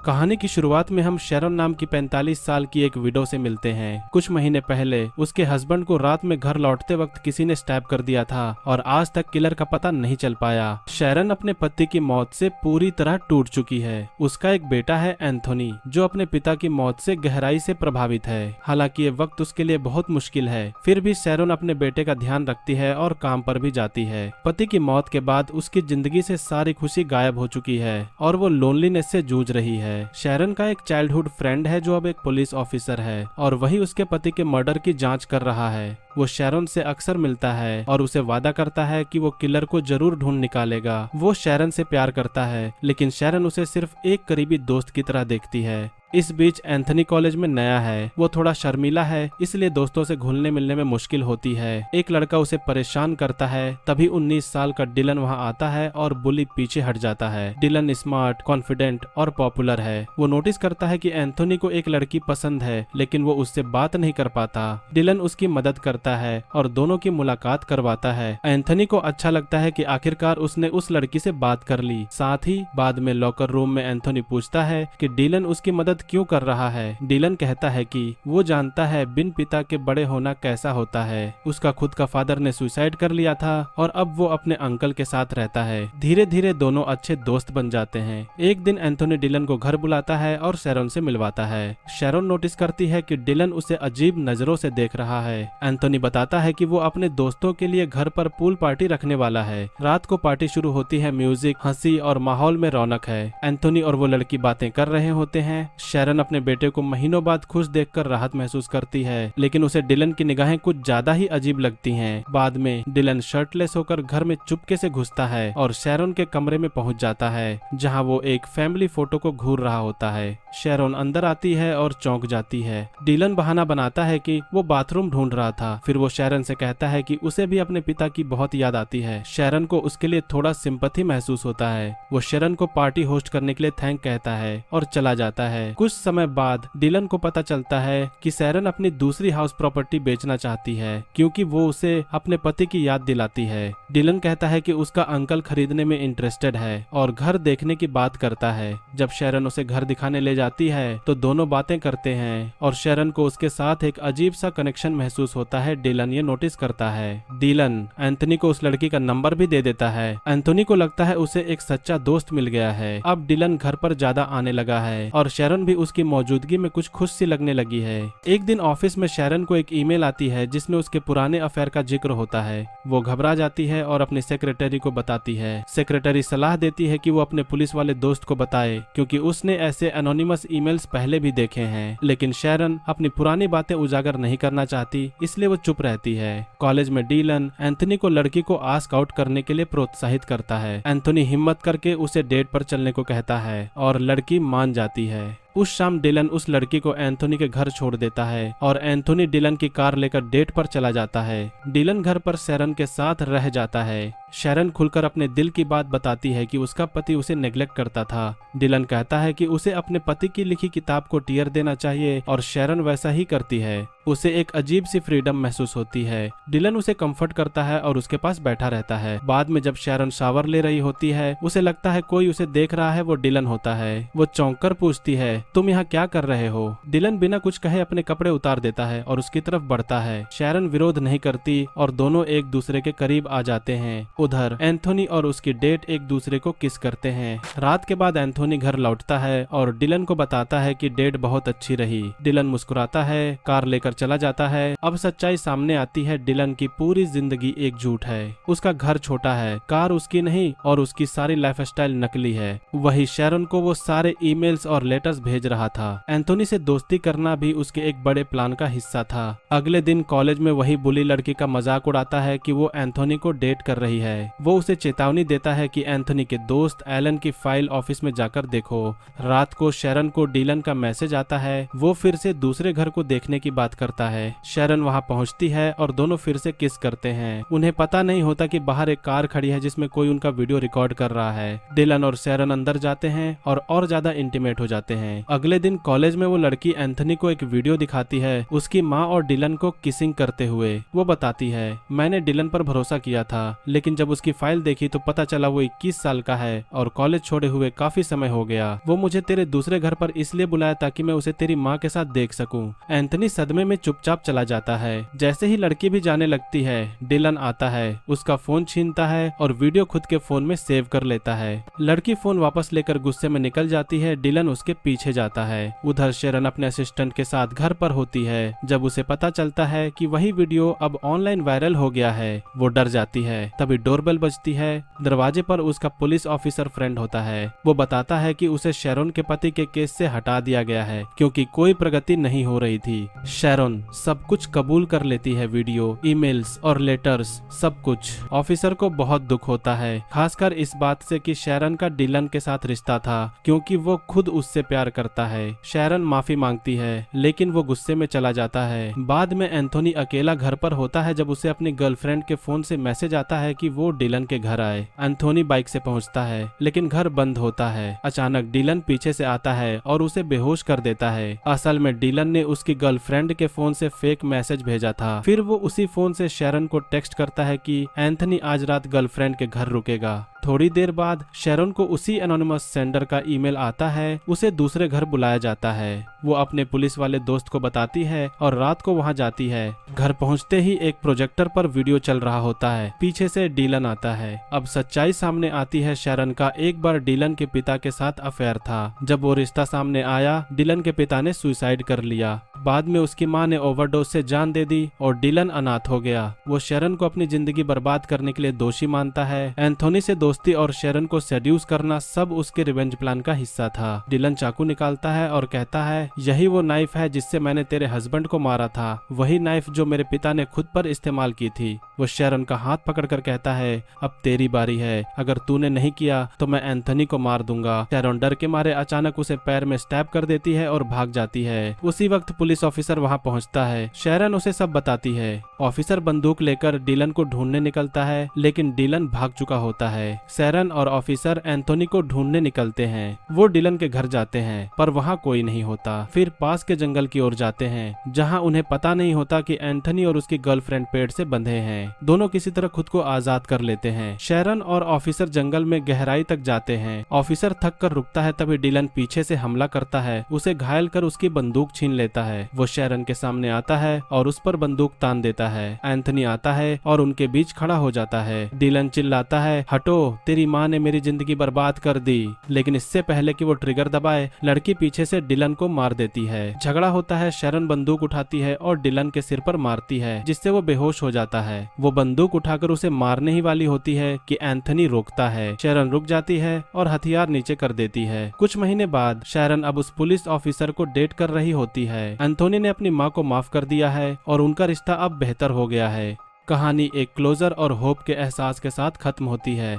कहानी की शुरुआत में हम शैरन नाम की 45 साल की एक विडो से मिलते हैं। कुछ महीने पहले उसके हस्बैंड को रात में घर लौटते वक्त किसी ने स्टैब कर दिया था और आज तक किलर का पता नहीं चल पाया। शैरन अपने पति की मौत से पूरी तरह टूट चुकी है। उसका एक बेटा है एंथोनी, जो अपने पिता की मौत से गहराई से प्रभावित है। हालांकि ये वक्त उसके लिए बहुत मुश्किल है, फिर भी शैरन अपने बेटे का ध्यान रखती है और काम पर भी जाती है। पति की मौत के बाद उसकी जिंदगी से सारी खुशी गायब हो चुकी है और वो लोनलीनेस से जूझ रही है। शैरन का एक चाइल्डहुड फ्रेंड है जो अब एक पुलिस ऑफिसर है और वही उसके पति के मर्डर की जांच कर रहा है। वो शैरन से अक्सर मिलता है और उसे वादा करता है कि वो किलर को जरूर ढूंढ निकालेगा। वो शैरन से प्यार करता है, लेकिन शैरन उसे सिर्फ एक करीबी दोस्त की तरह देखती है। इस बीच एंथनी कॉलेज में नया है। वो थोड़ा शर्मीला है, इसलिए दोस्तों से घुलने मिलने में मुश्किल होती है। एक लड़का उसे परेशान करता है, तभी 19 साल का डिलन वहां आता है और बुली पीछे हट जाता है। डिलन स्मार्ट, कॉन्फिडेंट और पॉपुलर है। वो नोटिस करता है कि एंथोनी को एक लड़की पसंद है, लेकिन वो उससे बात नहीं कर पाता। डिलन उसकी मदद करता है और दोनों की मुलाकात करवाता है। एंथोनी को अच्छा लगता है कि आखिरकार उसने उस लड़की से बात कर ली। साथ ही बाद में लॉकर रूम में एंथोनी पूछता है कि डिलन उसकी मदद क्यों कर रहा है। डिलन कहता है कि वो जानता है बिन पिता के बड़े होना कैसा होता है। उसका खुद का फादर ने सुसाइड कर लिया था और अब वो अपने अंकल के साथ रहता है। धीरे धीरे दोनों अच्छे दोस्त बन जाते हैं। एक दिन एंथोनी डिलन को घर बुलाता है और शैरन से मिलवाता है। शैरन नोटिस करती है कि डिलन उसे अजीब नजरों से देख रहा है। एंथोनी बताता है कि वो अपने दोस्तों के लिए घर पर पूल पार्टी रखने वाला है। रात को पार्टी शुरू होती है। म्यूजिक, हंसी और माहौल में रौनक है। एंथोनी और वो लड़की बातें कर रहे होते हैं। शैरन अपने बेटे को महीनों बाद खुश देखकर राहत महसूस करती है, लेकिन उसे डिलन की निगाहें कुछ ज्यादा ही अजीब लगती हैं। बाद में डिलन शर्टलेस होकर घर में चुपके से घुसता है और शैरन के कमरे में पहुंच जाता है, जहां वो एक फैमिली फोटो को घूर रहा होता है। शैरन अंदर आती है और चौंक जाती है। डिलन बहाना बनाता है कि वो बाथरूम ढूंढ रहा था। फिर वो शैरन से कहता है कि उसे भी अपने पिता की बहुत याद आती है। शैरन को उसके लिए थोड़ा सिंपैथी महसूस होता है। वो शैरन को पार्टी होस्ट करने के लिए थैंक कहता है और चला जाता है। कुछ समय बाद डिलन को पता चलता है कि शैरन अपनी दूसरी हाउस प्रॉपर्टी बेचना चाहती है, क्योंकि वो उसे अपने पति की याद दिलाती है। डिलन कहता है कि उसका अंकल खरीदने में इंटरेस्टेड है और घर देखने की बात करता है। जब शैरन उसे घर दिखाने ले जाती है तो दोनों बातें करते हैं और शैरन को उसके साथ एक अजीब सा कनेक्शन महसूस होता है। डिलन ये नोटिस करता है। डिलन एंथोनी को उस लड़की का नंबर भी दे देता है। एंथोनी को लगता है उसे एक सच्चा दोस्त मिल गया है। अब डिलन घर पर ज्यादा आने लगा है और शैरन भी उसकी मौजूदगी में कुछ खुश सी लगने लगी है। एक दिन ऑफिस में शैरन को एक ईमेल आती है जिसमें उसके पुराने अफेयर का जिक्र होता है। वो घबरा जाती है और अपने सेक्रेटरी को बताती है। सेक्रेटरी सलाह देती है कि वो अपने पुलिस वाले दोस्त को बताए, क्योंकि उसने ऐसे एनोनिमस ईमेल्स पहले भी देखे हैं। लेकिन शैरन अपनी पुरानी बातें उजागर नहीं करना चाहती, इसलिए वो चुप रहती है। कॉलेज में डिलन एंथोनी को लड़की को आस्क आउट करने के लिए प्रोत्साहित करता है। एंथोनी हिम्मत करके उसे डेट पर चलने को कहता है और लड़की मान जाती है। उस शाम डिलन उस लड़की को एंथोनी के घर छोड़ देता है और एंथोनी डिलन की कार लेकर डेट पर चला जाता है। डिलन घर पर शैरन के साथ रह जाता है। शैरन खुलकर अपने दिल की बात बताती है कि उसका पति उसे नेग्लेक्ट करता था। डिलन कहता है कि उसे अपने पति की लिखी किताब को टीयर देना चाहिए और शैरन वैसा ही करती है। उसे एक अजीब सी फ्रीडम महसूस होती है। डिलन उसे कंफर्ट करता है और उसके पास बैठा रहता है। बाद में जब शैरन शावर ले रही होती है, उसे लगता है कोई उसे देख रहा है। वो डिलन होता है। वो चौंक कर पूछती है, तुम यहाँ क्या कर रहे हो? डिलन बिना कुछ कहे अपने कपड़े उतार देता है और उसकी तरफ बढ़ता है। शैरन विरोध नहीं करती और दोनों एक दूसरे के करीब आ जाते हैं। उधर एंथोनी और उसकी डेट एक दूसरे को किस करते हैं। रात के बाद एंथोनी घर लौटता है और डिलन को बताता है कि डेट बहुत अच्छी रही। डिलन मुस्कुराता है, कार लेकर चला जाता है। अब सच्चाई सामने आती है। डिलन की पूरी जिंदगी एक झूठ है। उसका घर छोटा है, कार उसकी नहीं और उसकी सारी लाइफस्टाइल नकली है। वही शैरन को वो सारे ईमेल्स और लेटर्स भेज रहा था। एंथोनी से दोस्ती करना भी उसके एक बड़े प्लान का हिस्सा था। अगले दिन कॉलेज में वही बुली लड़की का मजाक उड़ाता है कि वो एंथोनी को डेट कर रही है। वो उसे चेतावनी देता है कि एंथोनी के दोस्त एलन की फाइल ऑफिस में जाकर देखो। रात को शैरन को डिलन का मैसेज आता है। वो फिर से दूसरे घर को देखने की बात करता है। शैरन वहां पहुंचती है और दोनों फिर से किस करते हैं। उन्हें पता नहीं होता कि बाहर एक कार खड़ी है जिसमें कोई उनका वीडियो रिकॉर्ड कर रहा है। डिलन और शैरन अंदर जाते हैं और ज्यादा इंटीमेट हो जाते हैं। हैं। अगले दिन कॉलेज में वो लड़की एंथनी को एक वीडियो दिखाती है उसकी माँ और डिलन को किसिंग करते हुए। वो बताती है, मैंने डिलन पर भरोसा किया था, लेकिन जब उसकी फाइल देखी तो पता चला वो 21 साल का है और कॉलेज छोड़े हुए काफी समय हो गया। वो मुझे तेरे दूसरे घर पर इसलिए बुलाया ताकि मैं उसे तेरी माँ के साथ देख सकूं। एंथनी सदमे में चुपचाप चला जाता है। जैसे ही लड़की भी जाने लगती है, डिलन आता है, उसका फोन छीनता है और वीडियो खुद के फोन में सेव कर लेता है। लड़की फोन वापस लेकर गुस्से में निकल जाती है। डिलन उसके पीछे जाता है। उधर शेरन अपने असिस्टेंट के साथ घर पर होती है। जब उसे पता चलता है कि वही वीडियो अब ऑनलाइन वायरल हो गया है, वो डर जाती है। तभी डोरबेल बजती है। दरवाजे पर उसका पुलिस ऑफिसर फ्रेंड होता है। वो बताता है कि उसे शेरन के पति के केस से हटा दिया गया है क्योंकि कोई प्रगति नहीं हो रही थी। शेरन सब कुछ कबूल कर लेती है, वीडियो, ईमेल्स और लेटर्स, सब कुछ। ऑफिसर को बहुत दुख होता है, खासकर इस बात से कि शेरन का डिलन के साथ रिश्ता था क्योंकि वो खुद उससे प्यार करता है। शेरन माफी मांगती है लेकिन वो गुस्से में चला जाता है। बाद में एंथोनी अकेला घर पर होता है जब उसे अपनी गर्लफ्रेंड के फोन से मैसेज आता है कि वो डिलन के घर आए। एंथोनी बाइक से पहुंचता है लेकिन घर बंद होता है। अचानक डिलन पीछे से आता है और उसे बेहोश कर देता है। असल में डिलन ने उसकी गर्लफ्रेंड के फोन से फेक मैसेज भेजा था। फिर वो उसी फोन से शेरन को टेक्स्ट करता है कि एंथनी आज रात गर्लफ्रेंड के घर रुकेगा। थोड़ी देर बाद शेरन को उसी एनोनिमस सेंडर का ईमेल आता है। उसे दूसरे घर बुलाया जाता है। वो अपने पुलिस वाले दोस्त को बताती है और रात को वहां जाती है। घर पहुंचते ही एक प्रोजेक्टर पर वीडियो चल रहा होता है। पीछे से डिलन आता है। अब सच्चाई सामने आती है, शेरन का एक बार डिलन के पिता के साथ अफेयर था। जब वो रिश्ता सामने आया, डिलन के पिता ने सुसाइड कर लिया। बाद में उसकी माँ ने ओवरडोज से जान दे दी और डिलन अनाथ हो गया। वो शेरन को अपनी जिंदगी बर्बाद करने के लिए दोषी मानता है। एंथोनी से दोस्ती और शेरन को सेड्यूस करना सब उसके रिवेंज प्लान का हिस्सा था। डिलन चाकू निकालता है और कहता है, यही वो नाइफ है जिससे मैंने तेरे हस्बैंड को मारा था, वही नाइफ जो मेरे पिता ने खुद पर इस्तेमाल की थी। वो शेरन का हाथ पकड़कर कहता है, अब तेरी बारी है, अगर तूने नहीं किया तो मैं एंथोनी को मार दूंगा। शेरन डर के मारे अचानक उसे पैर में स्टैब कर देती है और भाग जाती है। उसी वक्त पुलिस ऑफिसर वहां पहुंचता है। शेरन उसे सब बताती है। ऑफिसर बंदूक लेकर डिलन को ढूंढने निकलता है लेकिन डिलन भाग चुका होता है। शेरन और ऑफिसर एंथोनी को ढूंढने निकलते हैं। वो डिलन के घर जाते हैं पर वहां कोई नहीं होता। फिर पास के जंगल की ओर जाते हैं जहां उन्हें पता नहीं होता कि एंथोनी और उसकी गर्लफ्रेंड पेड़ से बंधे हैं। दोनों किसी तरह खुद को आजाद कर लेते हैं। शेरन और ऑफिसर जंगल में गहराई तक जाते हैं। ऑफिसर थक कर रुकता है, तभी डिलन पीछे से हमला करता है। उसे घायल कर उसकी बंदूक छीन लेता है। वो शेरन के सामने आता है और उस पर बंदूक तान देता है। एंथोनी आता है और उनके बीच खड़ा हो जाता है। डिलन चिल्लाता है, हटो, तेरी माँ ने मेरी जिंदगी बर्बाद कर दी। लेकिन इससे पहले कि वो ट्रिगर दबाए, लड़की पीछे से डिलन को मार देती है। झगड़ा होता है। शेरन बंदूक उठाती है और डिलन के सिर पर मारती है जिससे वो बेहोश हो जाता है। वो बंदूक उठाकर उसे मारने ही वाली होती है कि एंथोनी रोकता है। शेरन रुक जाती है और हथियार नीचे कर देती है। कुछ महीने बाद शेरन अब उस पुलिस ऑफिसर को डेट कर रही होती है। एंथोनी ने अपनी माँ को माफ कर दिया है और उनका रिश्ता अब बेहतर हो गया है। कहानी एक क्लोजर और होप के एहसास के साथ खत्म होती है।